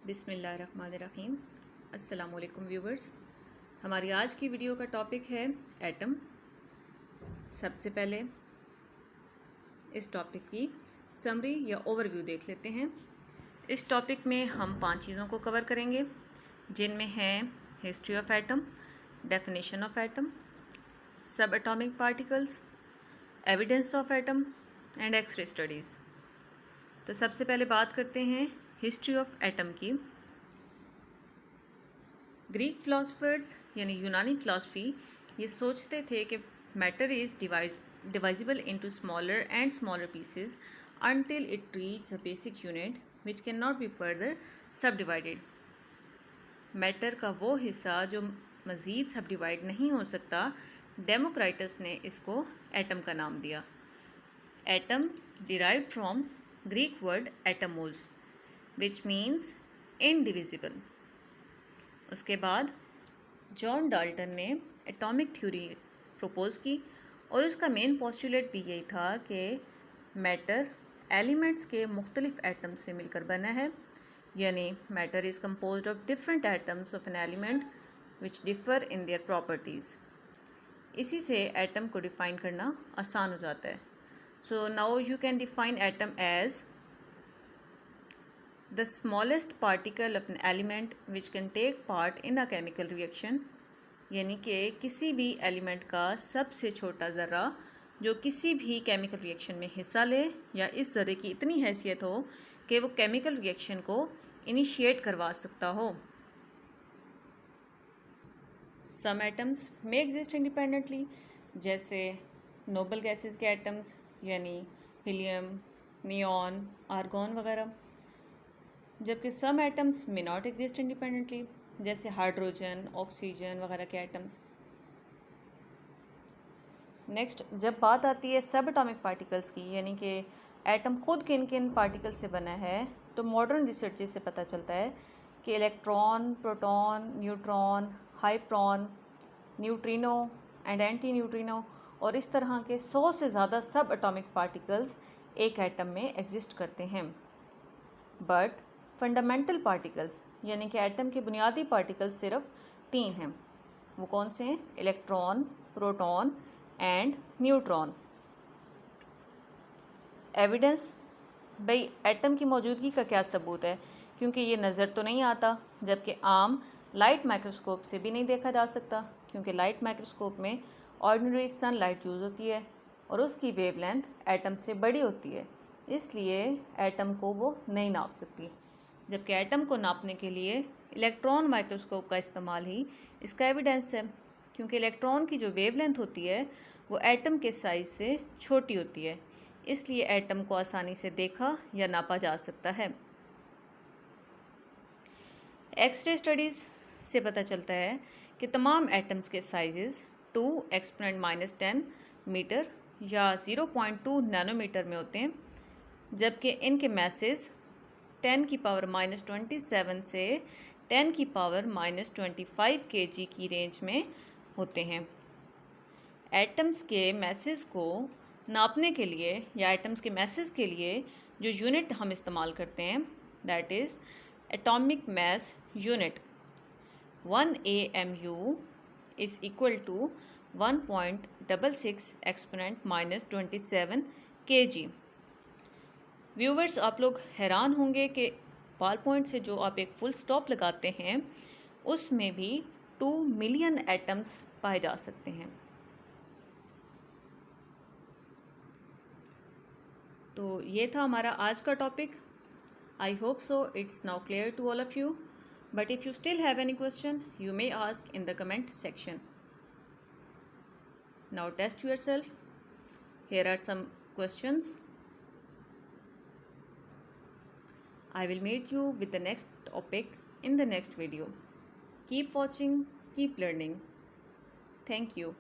बिस्मिल्लाहिर्रहमानिर्रहीम। अस्सलामुअलैकुम व्यूवर्स। हमारी आज की वीडियो का टॉपिक है एटम। सबसे पहले इस टॉपिक की समरी या ओवरव्यू देख लेते हैं। इस टॉपिक में हम 5 चीज़ों को कवर करेंगे, जिनमें हैं history of atom, definition of atom, sub atomic particles, evidence of atom and x ray studies. तो सबसे पहले बात करते हैं हिस्ट्री ऑफ एटम की। ग्रीक फिलोसफर्स यानी यूनानी फिलॉसफी ये सोचते थे कि matter is divisible into smaller and smaller pieces until it reaches a basic unit which cannot be further subdivided। Matter का वो हिस्सा जो मज़ीद सब डिवाइड नहीं हो सकता, डेमोक्राइटस ने इसको एटम का नाम दिया। Atom derived from Greek word Atmos which means indivisible. उसके बाद जॉन डाल्टन ने एटॉमिक थ्योरी प्रपोज की और उसका मेन पोस्टुलेट भी यही था कि मैटर एलिमेंट्स के मुख्तलिफ एटम्स से मिलकर बना है, यानी matter is composed of different atoms of an element which differ in their properties. इसी से एटम को डिफ़ाइन करना आसान हो जाता है। So now you can define atom as the smallest particle of an element which can take part in a chemical reaction, यानी कि किसी भी एलिमेंट का सबसे छोटा ज़र्रा जो किसी भी केमिकल रिएक्शन में हिस्सा ले, या इस ज़र्रे की इतनी हैसियत हो कि वो केमिकल रिएक्शन को इनिशिएट करवा सकता हो। सम एटम्स में एग्जिस्ट इंडिपेंडेंटली, जैसे नोबल गैसेस के एटम्स यानी हीलियम, नियॉन, आर्गॉन वगैरह, जबकि सम एटम्स में नॉट एग्जिस्ट इंडिपेंडेंटली, जैसे हाइड्रोजन, ऑक्सीजन वगैरह के एटम्स। नेक्स्ट, जब बात आती है सब एटॉमिक पार्टिकल्स की, यानी कि एटम खुद किन किन पार्टिकल से बना है, तो मॉडर्न रिसर्च से पता चलता है कि electron, proton, neutron, hyperon, neutrino and anti neutrino और इस तरह के 100 से ज़्यादा सब एटॉमिक पार्टिकल्स एक एटम में एग्जिस्ट करते हैं। बट फंडामेंटल पार्टिकल्स यानी कि एटम के बुनियादी पार्टिकल्स सिर्फ 3 हैं। वो कौन से हैं? Electron, proton and neutron. Evidence, भाई एटम की मौजूदगी का क्या सबूत है, क्योंकि ये नज़र तो नहीं आता, जबकि आम लाइट माइक्रोस्कोप से भी नहीं देखा जा सकता, क्योंकि लाइट माइक्रोस्कोप में ऑर्डिनरी सनलाइट यूज़ होती है और उसकी वेवलेंथ एटम से बड़ी होती है, इसलिए एटम को वो नहीं नाप सकती। जबकि एटम को नापने के लिए इलेक्ट्रॉन माइक्रोस्कोप का इस्तेमाल ही इसका एविडेंस है, क्योंकि इलेक्ट्रॉन की जो वेवलेंथ होती है वो एटम के साइज़ से छोटी होती है, इसलिए एटम को आसानी से देखा या नापा जा सकता है। एक्सरे स्टडीज़ से पता चलता है कि तमाम एटम्स के साइजेस 2 एक्सपोनेंट -10 मीटर या 0.2 नैनोमीटर में होते हैं, जबकि इनके मैसेज 10 की पावर -27 से 10 की पावर -25 kg की रेंज में होते हैं। एटम्स के मैसेज को नापने के लिए या एटम्स के मैसेज के लिए जो यूनिट हम इस्तेमाल करते हैं, that is atomic mass unit. 1 AMU is equal to 1.66 exponent -27 kg। Viewers, आप लोग हैरान होंगे कि बॉल पॉइंट से जो आप एक फुल स्टॉप लगाते हैं उसमें भी 2 मिलियन एटम्स पाए जा सकते हैं। तो ये था हमारा आज का topic. I hope so it's now clear to all of you, but if you still have any question you may ask in the comment section. Now test yourself. Here are some questions. I will meet you with the next topic in the next video. Keep watching, keep learning. Thank you.